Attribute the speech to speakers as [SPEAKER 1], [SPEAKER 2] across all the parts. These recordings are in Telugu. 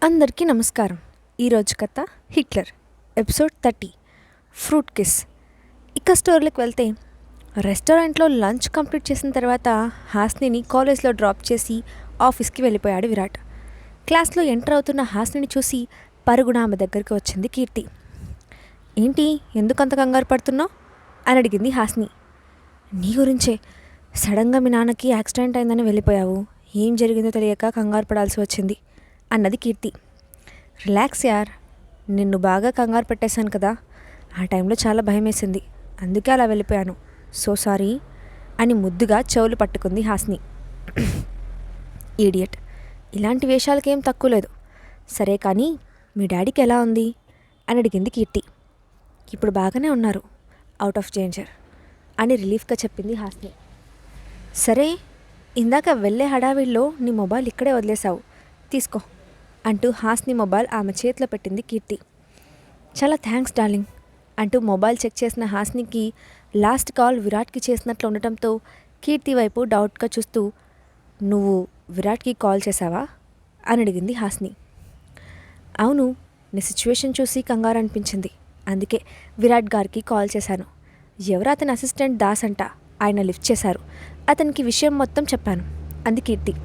[SPEAKER 1] అందరికీ నమస్కారం. ఈరోజు కథ హిట్లర్ ఎపిసోడ్ 30 ఫ్రూట్ కిస్. ఇక స్టోరీలోకి వెళ్తే, రెస్టారెంట్లో లంచ్ కంప్లీట్ చేసిన తర్వాత హాస్నిని కాలేజ్లో డ్రాప్ చేసి ఆఫీస్కి వెళ్ళిపోయాడు విరాట్. క్లాస్లో ఎంటర్ అవుతున్న హాస్నిని చూసి పరుగున ఆమె దగ్గరికి వచ్చింది కీర్తి. ఏంటి, ఎందుకంత కంగారు పడుతున్నావు అని అడిగింది హాస్ని. నీ గురించే, సడన్గా మీ నాన్నకి యాక్సిడెంట్ అయిందని వెళ్ళిపోయావు. ఏం జరిగిందో తెలియక కంగారు పడాల్సి వచ్చింది అన్నది కీర్తి. రిలాక్స్ యార్, నిన్ను బాగా కంగారు పెట్టేశాను కదా. ఆ టైంలో చాలా భయం వేసింది, అందుకే అలా వెళ్ళిపోయాను. సో సారీ అని ముద్దుగా చెవులు పట్టుకుంది హాస్ని. ఈడియట్, ఇలాంటి వేషాలకేం తక్కువ లేదు. సరే కానీ మీ డాడీకి ఎలా ఉంది అని అడిగింది కీర్తి. ఇప్పుడు బాగానే ఉన్నారు, అవుట్ ఆఫ్ డేంజర్ అని రిలీఫ్గా చెప్పింది హాస్ని. సరే, ఇందాక వెళ్ళే హడావిడిలో నీ మొబైల్ ఇక్కడే వదిలేసావు, తీసుకో అంటూ హాస్ని మొబైల్ ఆమె చేతిలో పెట్టింది కీర్తి. చాలా థ్యాంక్స్ డార్లింగ్ అంటూ మొబైల్ చెక్ చేసిన హాస్నికి లాస్ట్ కాల్ విరాట్కి చేసినట్లు ఉండటంతో కీర్తి వైపు డౌట్గా చూస్తూ, నువ్వు విరాట్కి కాల్ చేసావా అని అడిగింది హాస్ని. అవును, నీ సిచ్యువేషన్ చూసి కంగారు అనిపించింది, అందుకే విరాట్ గారికి కాల్ చేశాను. ఎవరు అతని అసిస్టెంట్ దాస్ అంట, ఆయన లిఫ్ట్ చేశారు. అతనికి విషయం మొత్తం చెప్పాను అంది కీర్తి.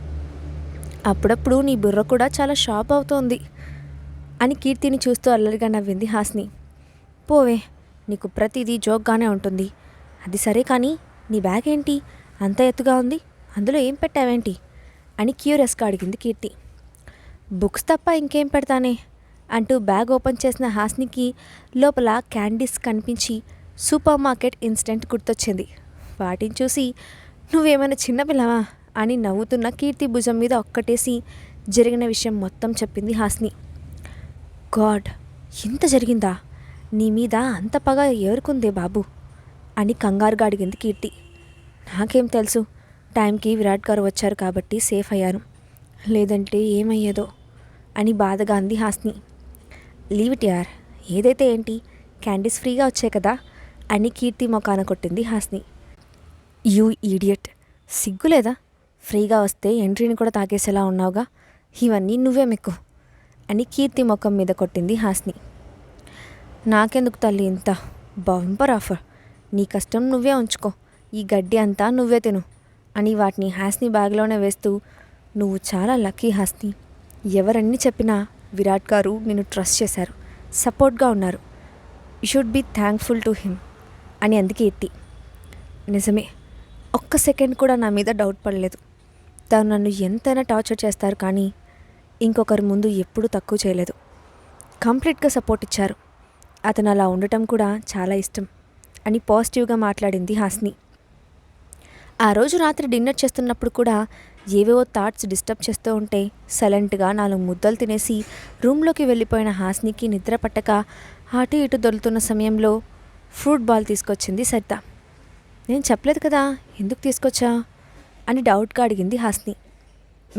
[SPEAKER 1] అప్పుడప్పుడు నీ బుర్ర కూడా చాలా షార్ప్ అవుతోంది అని కీర్తిని చూస్తూ అల్లరిగా నవ్వింది హాస్ని. పోవే, నీకు ప్రతిదీ జోక్గానే ఉంటుంది. అది సరే కానీ నీ బ్యాగ్ ఏంటి అంత ఎత్తుగా ఉంది, అందులో ఏం పెట్టావేంటి అని క్యూరియస్గా అడిగింది కీర్తి. బుక్స్ తప్ప ఇంకేం పెడతానే అంటూ బ్యాగ్ ఓపెన్ చేసిన హాస్నికి లోపల క్యాండీస్ కనిపించి సూపర్ మార్కెట్ ఇన్సిడెంట్ గుర్తొచ్చింది. వాటిని చూసి నువ్వేమైనా చిన్నపిల్లవా అని నవ్వుతున్న కీర్తి భుజం మీద ఒక్కటేసి జరిగిన విషయం మొత్తం చెప్పింది హాస్ని. గాడ్, ఇంత జరిగిందా, నీ మీద అంత పగ ఎవరుకుందే బాబు అని కంగారుగా అడిగింది కీర్తి. నాకేం తెలుసు, టైంకి విరాట్ గారు వచ్చారు కాబట్టి సేఫ్ అయ్యాను, లేదంటే ఏమయ్యేదో అని బాధగా అంది హాస్ని. లీవ్ ఇట్ యార్, ఏదైతే ఏంటి, క్యాండీస్ ఫ్రీగా వచ్చాయి కదా అని కీర్తి మొకాన కొట్టింది హాస్ని. యూ ఈడియట్, సిగ్గులేదా, ఫ్రీగా వస్తే ఎంట్రీని కూడా తాగేసేలా ఉన్నావుగా, ఇవన్నీ నువ్వే మెక్కు అని కీర్తి ముఖం మీద కొట్టింది హాస్ని. నాకెందుకు తల్లి ఇంత బంపర్ ఆఫర్, నీ కష్టం నువ్వే ఉంచుకో, ఈ గడ్డి అంతా నువ్వే తిను అని వాటిని హాస్ని బ్యాగ్లోనే వేస్తూ, నువ్వు చాలా లక్కీ హాస్ని, ఎవరన్నీ చెప్పినా విరాట్ గారు నిన్ను ట్రస్ట్ చేశారు, సపోర్ట్గా ఉన్నారు, you should be thankful to him అని అంది కీర్తి. నిజమే, ఒక్క సెకండ్ కూడా నా మీద డౌట్ పడలేదు. తను నన్ను ఎంతైనా టార్చర్ చేస్తారు కానీ ఇంకొకరి ముందు ఎప్పుడూ తక్కువ చేయలేదు, కంప్లీట్గా సపోర్ట్ ఇచ్చారు. అతను అలా ఉండటం కూడా చాలా ఇష్టం అని పాజిటివ్గా మాట్లాడింది హాస్ని. ఆ రోజు రాత్రి డిన్నర్ చేస్తున్నప్పుడు కూడా ఏవేవో థాట్స్ డిస్టర్బ్ చేస్తూ ఉంటే సైలెంట్గా 4 ముద్దలు తినేసి రూమ్లోకి వెళ్ళిపోయిన హాస్నికి నిద్ర పట్టక అటు ఇటు దొరుకుతున్న సమయంలో ఫ్రూట్ బాల్ తీసుకొచ్చింది సరిత. నేను చెప్పలేదు కదా, ఎందుకు తీసుకొచ్చా అని డౌట్గా అడిగింది హాస్ని.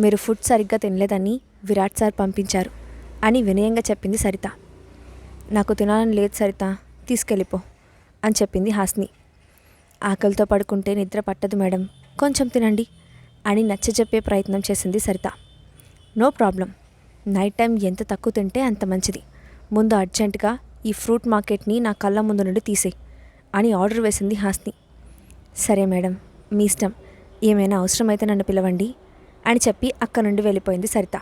[SPEAKER 1] మీరు ఫుడ్ సరిగ్గా తినలేదని విరాట్ సార్ పంపించారు అని వినయంగా చెప్పింది సరిత. నాకు తినాలని లేదు సరిత, తీసుకెళ్ళిపో అని చెప్పింది హాస్ని. ఆకలితో పడుకుంటే నిద్ర పట్టదు మేడం, కొంచెం తినండి అని నచ్చజెప్పే ప్రయత్నం చేసింది Saritha. No problem, night time ఎంత తక్కువ తింటే అంత మంచిది, ముందు అర్జెంటుగా ఈ ఫ్రూట్ మార్కెట్ని నా కళ్ళ ముందు నుండి తీసేయి అని ఆర్డర్ వేసింది హాస్ని. సరే మేడం, మీ ఇష్టం, ఏమైనా అవసరమైతే నన్ను పిలవండి అని చెప్పి అక్కడి నుండి వెళ్ళిపోయింది సరిత.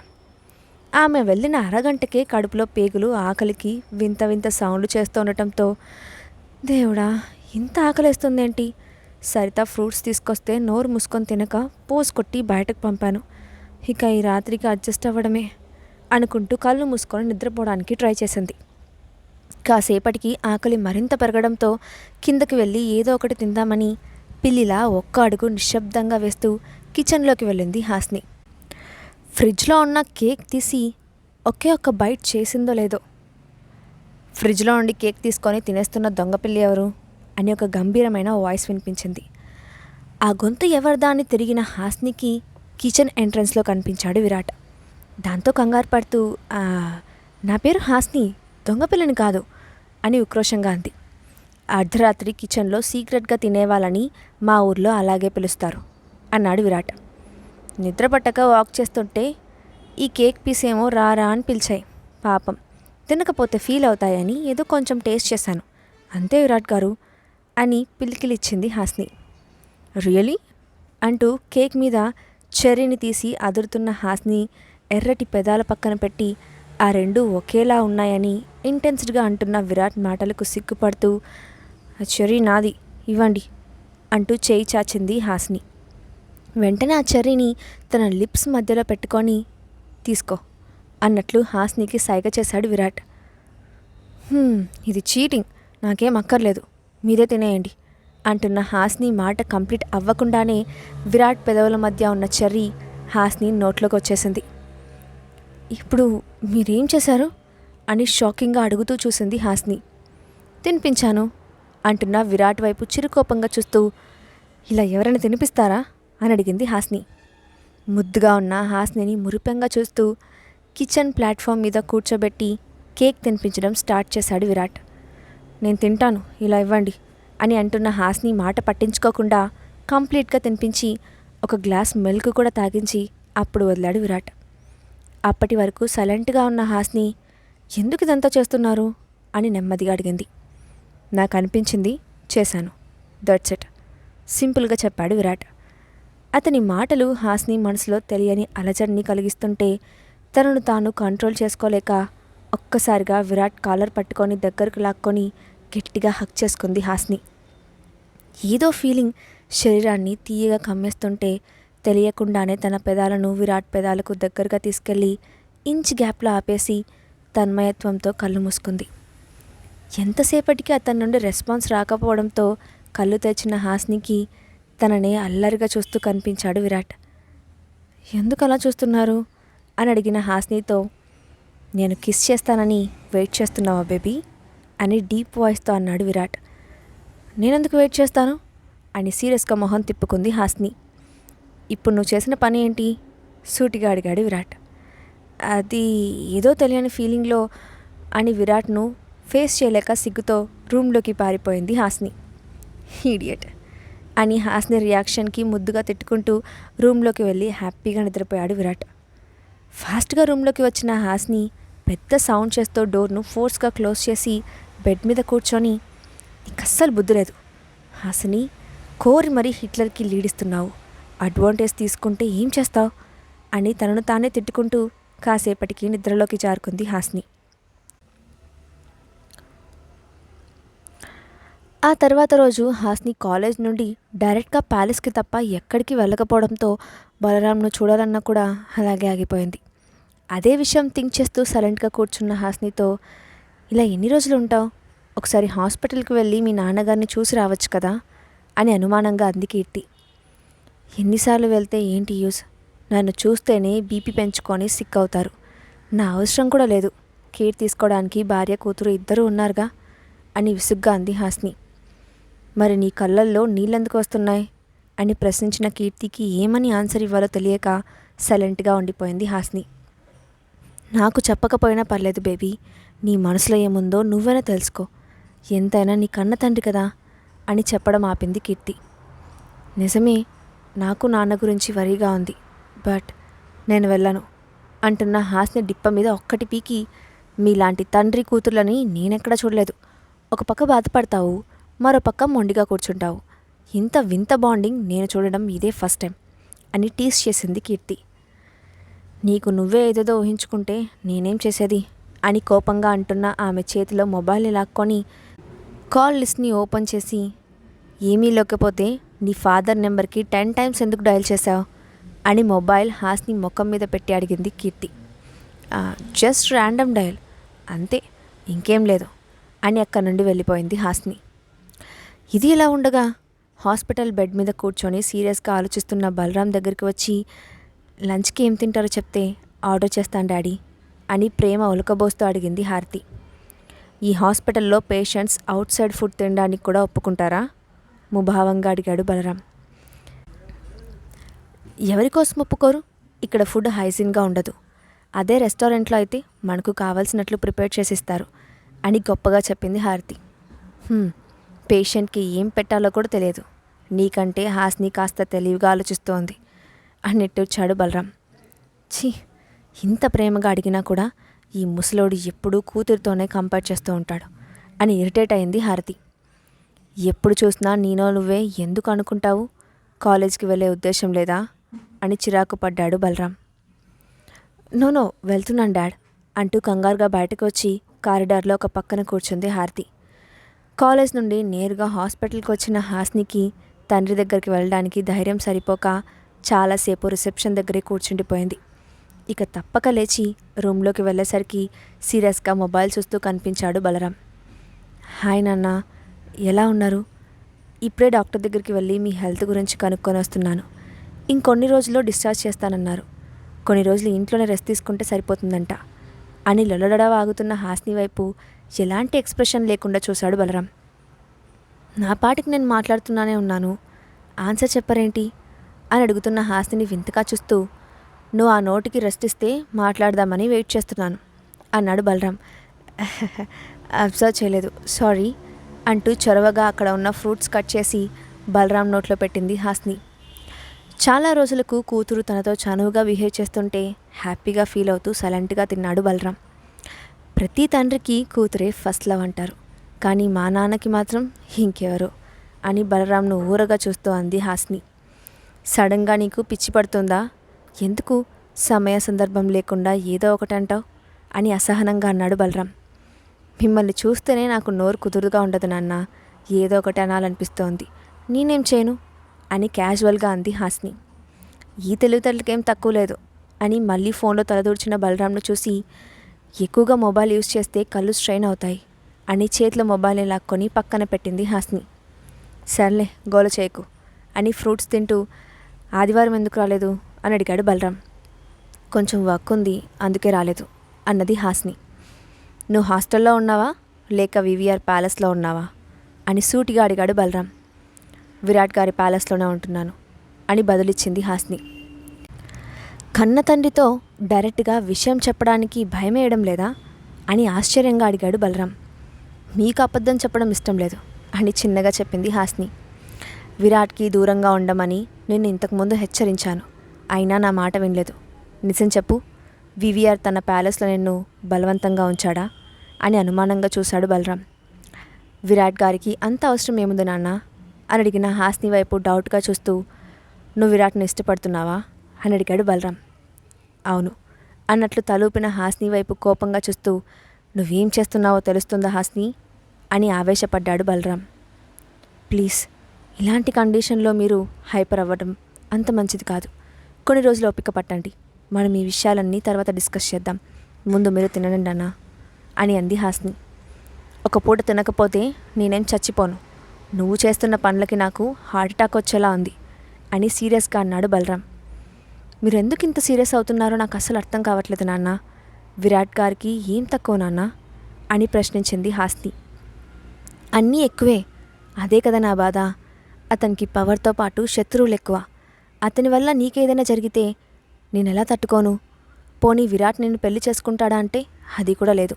[SPEAKER 1] ఆమె వెళ్ళిన అరగంటకే కడుపులో పేగులు ఆకలికి వింత వింత సౌండ్లు చేస్తూ ఉండటంతో, దేవుడా ఇంత ఆకలేస్తుందేంటి, సరిత ఫ్రూట్స్ తీసుకొస్తే నోరు మూసుకొని తినక పోసుకొట్టి బయటకు పంపాను, ఇక ఈ రాత్రికి అడ్జస్ట్ అవ్వడమే అనుకుంటూ కళ్ళు మూసుకొని నిద్రపోవడానికి ట్రై చేసింది. కాసేపటికి ఆకలి మరింత పెరగడంతో కిందకి వెళ్ళి ఏదో ఒకటి తిందామని పిల్లిలా ఒక్క అడుగు నిశ్శబ్దంగా వేస్తూ కిచెన్లోకి వెళ్ళింది హాస్ని. ఫ్రిడ్జ్లో ఉన్న కేక్ తీసి ఒకే ఒక్క బైట్ చేసిందో లేదో, ఫ్రిడ్జ్లో ఉండి కేక్ తీసుకొని తినేస్తున్న దొంగపిల్లి ఎవరు అని ఒక గంభీరమైన వాయిస్ వినిపించింది. ఆ గొంతు ఎవరిదా అని తిరిగిన హాస్నికి కిచెన్ ఎంట్రన్స్లో కనిపించాడు విరాట్. దాంతో కంగారు పడుతూ, నా పేరు హాస్ని, దొంగపిల్లని కాదు అని ఉక్రోషంగా అంది. అర్ధరాత్రి కిచెన్లో సీక్రెట్గా తినేవాళ్ళని మా ఊర్లో అలాగే పిలుస్తారు అన్నాడు విరాట్. నిద్ర పట్టక వాక్ చేస్తుంటే ఈ కేక్ పీస్ ఏమో రారా అని పిలిచాయి. పాపం తినకపోతే ఫీల్ అవుతాయని ఏదో కొంచెం టేస్ట్ చేశాను, అంతే విరాట్ గారు అని పిలికిలిచ్చింది హాస్ని. రియలీ అంటూ కేక్ మీద చెర్రీని తీసి అదురుతున్న హాస్ని ఎర్రటి పెదాల పక్కన పెట్టి ఆ రెండు ఒకేలా ఉన్నాయని ఇంటెన్స్డ్గా అంటున్న విరాట్ మాటలకు సిగ్గుపడుతూ, చెర్రీ నాది, ఇవ్వండి అంటూ చేయి చాచింది హాస్ని. వెంటనే ఆ చెర్రీని తన లిప్స్ మధ్యలో పెట్టుకొని, తీసుకో అన్నట్లు హాస్నికి సైగ చేశాడు విరాట్. ఇది చీటింగ్, నాకేం అక్కర్లేదు, మీరే తినేయండి అంటున్న హాస్ని మాట కంప్లీట్ అవ్వకుండానే విరాట్ పెదవుల మధ్య ఉన్న చెర్రీ హాస్ని నోట్లోకి వచ్చేసింది. ఇప్పుడు మీరేం చేశారు అని షాకింగ్గా అడుగుతూ చూసింది హాస్ని. తినిపించాను అంటున్న విరాట్ వైపు చిరుకోపంగా చూస్తూ, ఇలా ఎవరైనా తినిపిస్తారా అని అడిగింది హాస్ని. ముద్దుగా ఉన్న హాస్నిని మురిపెంగా చూస్తూ కిచెన్ ప్లాట్ఫామ్ మీద కూర్చోబెట్టి కేక్ తినిపించడం స్టార్ట్ చేశాడు విరాట్. నేను తింటాను, ఇలా ఇవ్వండి అని అంటున్న హాస్ని మాట పట్టించుకోకుండా కంప్లీట్గా తినిపించి ఒక గ్లాస్ మిల్క్ కూడా తాగించి అప్పుడు వదిలాడు విరాట్. అప్పటి వరకు సైలెంట్గా ఉన్న హాస్ని, ఎందుకు ఇదంతా చేస్తున్నారు అని నెమ్మదిగా అడిగింది. నాకు అనిపించింది, చేశాను, దట్స్ ఇట్ సింపుల్గా చెప్పాడు విరాట్. అతని మాటలు హాస్ని మనసులో తెలియని అలజడిని కలిగిస్తుంటే తనను తాను కంట్రోల్ చేసుకోలేక ఒక్కసారిగా విరాట్ కాలర్ పట్టుకొని దగ్గరకు లాక్కొని గట్టిగా హక్ చేసుకుంది హాస్ని. ఏదో ఫీలింగ్ శరీరాన్ని తీయగా కమ్మేస్తుంటే తెలియకుండానే తన పెదాలను విరాట్ పెదాలకు దగ్గరగా తీసుకెళ్ళి ఇంచ్ గ్యాప్లో ఆపేసి తన్మయత్వంతో కళ్ళు మూసుకుంది. ఎంతసేపటికి అతని నుండి రెస్పాన్స్ రాకపోవడంతో కళ్ళు తెచ్చిన హాస్నికి తననే అల్లరిగా చూస్తూ కనిపించాడు విరాట్. ఎందుకు అలా చూస్తున్నారు అని అడిగిన హాస్నితో, నేను కిస్ చేస్తానని వెయిట్ చేస్తున్నావా బేబీ అని డీప్ వాయిస్తో అన్నాడు విరాట్. నేనెందుకు వెయిట్ చేస్తాను అని సీరియస్గా మొహం తిప్పుకుంది హాస్ని. ఇప్పుడు నువ్వు చేసిన పని ఏంటి సూటిగా అడిగాడు విరాట్. అది ఏదో తెలియని ఫీలింగ్లో అని విరాట్ను ఫేస్ చేయలేక సిగ్గుతో రూమ్లోకి పారిపోయింది హాస్ని. ఈడియట్ అని హాస్ని రియాక్షన్కి ముద్దుగా తిట్టుకుంటూ రూమ్లోకి వెళ్ళి హ్యాపీగా నిద్రపోయాడు విరాట్. ఫాస్ట్గా రూమ్లోకి వచ్చిన హాస్ని పెద్ద సౌండ్ చేస్తూ డోర్ను ఫోర్స్గా క్లోజ్ చేసి బెడ్ మీద కూర్చొని, నీకు అస్సలు బుద్ధి లేదు హాస్ని, కోరి మరీ హిట్లర్కి లీడిస్తున్నావు, అడ్వాంటేజ్ తీసుకుంటే ఏం చేస్తావు అని తనను తానే తిట్టుకుంటూ కాసేపటికి నిద్రలోకి జారుకుంది హాస్ని. ఆ తర్వాత రోజు హాస్ని కాలేజ్ నుండి డైరెక్ట్గా ప్యాలెస్కి తప్ప ఎక్కడికి వెళ్ళకపోవడంతో బలరాంను చూడాలన్నా కూడా అలాగే ఆగిపోయింది. అదే విషయం థింక్ చేస్తూ సైలెంట్గా కూర్చున్న హాస్నితో, ఇలా ఎన్ని రోజులు ఉంటావు, ఒకసారి హాస్పిటల్కి వెళ్ళి మీ నాన్నగారిని చూసి రావచ్చు కదా అని అనుమానంగా అంది కీర్తి. ఎన్నిసార్లు వెళ్తే ఏంటి యూస్, నన్ను చూస్తేనే బీపీ పెంచుకొని సిక్ అవుతారు, నా అవసరం కూడా లేదు, కేర్ తీసుకోవడానికి భార్య కూతురు ఇద్దరూ ఉన్నారుగా అని విసుగ్గా అంది హాస్ని. మరి నీ కళ్ళల్లో నీళ్ళెందుకు వస్తున్నాయి అని ప్రశ్నించిన కీర్తికి ఏమని ఆన్సర్ ఇవ్వాలో తెలియక సైలెంట్గా ఉండిపోయింది హాస్ని. నాకు చెప్పకపోయినా పర్లేదు బేబీ, నీ మనసులో ఏముందో నువ్వైనా తెలుసుకో, ఎంతైనా నీ కన్న తండ్రి కదా అని చెప్పడం ఆపింది కీర్తి. నిజమే, నాకు నాన్న గురించి వరీగా ఉంది, బట్ నేను వెళ్ళను అంటున్న హాస్ని డిప్ప మీద ఒక్కటి పీకి, మీలాంటి తండ్రి కూతుర్లని నేనెక్కడా చూడలేదు, ఒక పక్క బాధపడతావు, మరో పక్క మొండిగా కూర్చుంటావు, ఇంత వింత బాండింగ్ నేను చూడడం ఇదే ఫస్ట్ టైం అని టీస్ చేసింది కీర్తి. నీకు నువ్వే ఏదేదో ఊహించుకుంటే నేనేం చేసేది అని కోపంగా అంటున్న ఆమె చేతిలో మొబైల్ని లాక్కొని కాల్ లిస్ట్ని ఓపెన్ చేసి, ఏమీ లేకపోతే నీ ఫాదర్ నెంబర్కి 10 times ఎందుకు డయల్ చేశావు అని మొబైల్ హాస్ని ముఖం మీద పెట్టి అడిగింది కీర్తి. జస్ట్ ర్యాండమ్ డయల్ అంతే, ఇంకేం లేదు అని అక్కడి నుండి వెళ్ళిపోయింది హాస్ని. ఇది ఇలా ఉండగా హాస్పిటల్ బెడ్ మీద కూర్చొని సీరియస్గా ఆలోచిస్తున్న బలరాం దగ్గరికి వచ్చి, లంచ్కి ఏం తింటారో చెప్తే ఆర్డర్ చేస్తాను డాడీ అని ప్రేమ ఉలకబోస్తూ అడిగింది హారతి. ఈ హాస్పిటల్లో పేషెంట్స్ అవుట్ సైడ్ ఫుడ్ తినడానికి కూడా ఒప్పుకుంటారా ముభావంగా అడిగాడు బలరాం. ఎవరికోసం ఒప్పుకోరు, ఇక్కడ ఫుడ్ హైజీన్గా ఉండదు, అదే రెస్టారెంట్లో అయితే మనకు కావాల్సినట్లు ప్రిపేర్ చేసిస్తారు అని గొప్పగా చెప్పింది హారతి. పేషెంట్కి ఏం పెట్టాలో కూడా తెలియదు, నీకంటే హాస్ని కాస్త తెలివిగా ఆలోచిస్తోంది అని నెట్టొచ్చాడు బలరాం. ఛీ, ఇంత ప్రేమగా అడిగినా కూడా ఈ ముసలోడు ఎప్పుడూ కూతురితోనే కంపేర్ చేస్తూ ఉంటాడు అని ఇరిటేట్ అయింది హారతి. ఎప్పుడు చూసినా నీనో నువ్వే ఎందుకు అనుకుంటావు, కాలేజ్కి వెళ్ళే ఉద్దేశం లేదా అని చిరాకు పడ్డాడు బలరాం. నో వెళ్తున్నాను డాడ్ అంటూ కంగారుగా బయటకు వచ్చి కారిడార్లో ఒక పక్కన కూర్చుంది హారతి. కాలేజ్ నుండి నేరుగా హాస్పిటల్కి వచ్చిన హాస్నికి తండ్రి దగ్గరికి వెళ్ళడానికి ధైర్యం సరిపోక చాలాసేపు రిసెప్షన్ దగ్గరే కూర్చుండిపోయింది. ఇక తప్పక లేచి రూమ్లోకి వెళ్ళేసరికి సీరియస్గా మొబైల్ చూస్తూ కనిపించాడు బలరాం. హాయ్ నాన్న, ఎలా ఉన్నారు? ఇప్పుడే డాక్టర్ దగ్గరికి వెళ్ళి మీ హెల్త్ గురించి కనుక్కొని వస్తున్నాను. ఇంకొన్ని రోజుల్లో డిశ్చార్జ్ చేస్తానన్నారు. కొన్ని రోజులు ఇంట్లోనే రెస్ట్ తీసుకుంటే సరిపోతుందంట అని లొలడడా వాగుతున్న హాస్ని వైపు ఎలాంటి ఎక్స్ప్రెషన్ లేకుండా చూశాడు బలరాం. నా పాటికి నేను మాట్లాడుతున్నానే ఉన్నాను, ఆన్సర్ చెప్పరేంటి అని అడుగుతున్న హాస్ని వింతగా చూస్తూ, నువ్వు ఆ నోటికి రెస్ట్ ఇస్తే మాట్లాడదామని వెయిట్ చేస్తున్నాను అన్నాడు బలరాం. అబ్జర్వ్ చేయలేదు, సారీ అంటూ చొరవగా అక్కడ ఉన్న ఫ్రూట్స్ కట్ చేసి బలరాం నోట్లో పెట్టింది హాస్ని. చాలా రోజులకు కూతురు తనతో చనువుగా బిహేవ్ చేస్తుంటే హ్యాపీగా ఫీల్ అవుతూ సైలెంట్గా తిన్నాడు బలరాం. ప్రతి తండ్రికి కూతురే ఫస్ట్ లవ్ అంటారు, కానీ మా నాన్నకి మాత్రం ఇంకెవరో అని బలరాంను ఊరగా చూస్తూ అంది హాస్ని. సడన్గా నీకు పిచ్చి పడుతుందా? ఎందుకు సమయ సందర్భం లేకుండా ఏదో ఒకటి అంటావు అని అసహనంగా అన్నాడు బలరాం. మిమ్మల్ని చూస్తేనే నాకు నోరు కుదురుగా ఉండదు నాన్న, ఏదో ఒకటి అనాలనిపిస్తోంది, నేనేం చేయను అని క్యాజువల్గా అంది హాస్ని. ఈ తెలివితేటలకేం తక్కువ లేదు అని మళ్ళీ ఫోన్లో తలదూర్చిన బలరాంను చూసి, ఎక్కువగా మొబైల్ యూజ్ చేస్తే కళ్ళు స్ట్రెయిన్ అవుతాయి అని చేతిలో మొబైల్ని లాక్కొని పక్కన పెట్టింది హాస్ని. సర్లే గోల చేయకు అని ఫ్రూట్స్ తింటూ, ఆదివారం ఎందుకు రాలేదు అని అడిగాడు బలరాం. కొంచెం వర్క్ ఉంది అందుకే రాలేదు అన్నది హాస్ని. నువ్వు హాస్టల్లో ఉన్నావా లేక వివిఆర్ ప్యాలెస్లో ఉన్నావా అని సూటిగా అడిగాడు బలరాం. విరాట్ గారి ప్యాలెస్లోనే ఉంటున్నాను అని బదులిచ్చింది హాస్ని. కన్న తండ్రితో డైరెక్ట్గా విషయం చెప్పడానికి భయమేయడం లేదా అని ఆశ్చర్యంగా అడిగాడు బలరాం. మీకు అబద్ధం చెప్పడం ఇష్టం లేదు అని చిన్నగా చెప్పింది హాస్ని. విరాట్కి దూరంగా ఉండమని నేను ఇంతకుముందు హెచ్చరించాను, అయినా నా మాట వినలేదు. నిజం చెప్పు, వివిఆర్ తన ప్యాలెస్లో నిన్ను బలవంతంగా ఉంచాడా అని అనుమానంగా చూశాడు బలరాం. విరాట్ గారికి అంత అవసరం ఏముంది నాన్న అని అడిగిన హాస్ని వైపు డౌట్గా చూస్తూ, నువ్వు విరాట్ని ఇష్టపడుతున్నావా అని అడిగాడు బలరాం. అవును అన్నట్లు తలూపిన హాస్ని వైపు కోపంగా చూస్తూ, నువ్వేం చేస్తున్నావో తెలుస్తుందా హాస్ని అని ఆవేశపడ్డాడు బలరాం. ప్లీజ్, ఇలాంటి కండిషన్లో మీరు హైపర్ అవ్వడం అంత మంచిది కాదు. కొన్ని రోజులు ఓపిక పట్టండి, మనం ఈ విషయాలన్నీ తర్వాత డిస్కస్ చేద్దాం, ముందు మీరు తినండి అన్నా అని అంది హాస్ని. ఒక పూట తినకపోతే నేనేం చచ్చిపోను, నువ్వు చేస్తున్న పనులకి నాకు హార్ట్ అటాక్ వచ్చేలా ఉంది అని సీరియస్గా అన్నాడు బలరాం. మీరు ఎందుకు ఇంత సీరియస్ అవుతున్నారో నాకు అస్సలు అర్థం కావట్లేదు నాన్న, విరాట్ గారికి ఏం తక్కువ నాన్న అని ప్రశ్నించింది హాస్ని. అన్నీ ఎక్కువే, అదే కదా నా బాధ. అతనికి పవర్తో పాటు శత్రువులు ఎక్కువ. అతని వల్ల నీకేదైనా జరిగితే నేనెలా తట్టుకోను? పోనీ విరాట్ నిన్ను పెళ్లి చేసుకుంటాడా అంటే అది కూడా లేదు.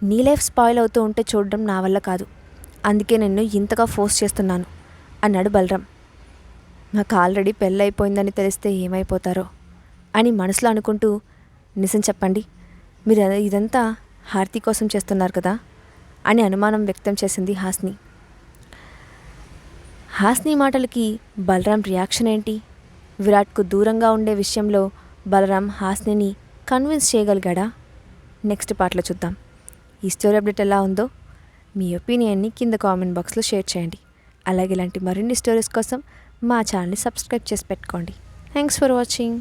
[SPEAKER 1] నీ లైఫ్ స్పాయిల్ అవుతూ ఉంటే చూడడం నా వల్ల కాదు, అందుకే నిన్ను ఇంతగా ఫోర్స్ చేస్తున్నాను అన్నాడు బలరాం. నాకు ఆల్రెడీ పెళ్ళైపోయిందని తెలిస్తే ఏమైపోతారో అని మనసులో అనుకుంటూ, నిజం చెప్పండి, మీరు ఇదంతా హారతి కోసం చేస్తున్నారు కదా అని అనుమానం వ్యక్తం చేసింది హాస్ని. హాస్ని మాటలకి బలరాం రియాక్షన్ ఏంటి? విరాట్కు దూరంగా ఉండే విషయంలో బలరాం హాస్నిని కన్విన్స్ చేయగలిగాడా? నెక్స్ట్ పార్ట్లో చూద్దాం. ఈ స్టోరీ అప్డేట్ ఎలా ఉందో మీ ఒపీనియన్ని కింద కామెంట్ బాక్స్లో షేర్ చేయండి. అలాగే ఇలాంటి మరిన్ని స్టోరీస్ కోసం మా ఛానల్ని సబ్స్క్రైబ్ చేసి పెట్టుకోండి. Thanks for watching.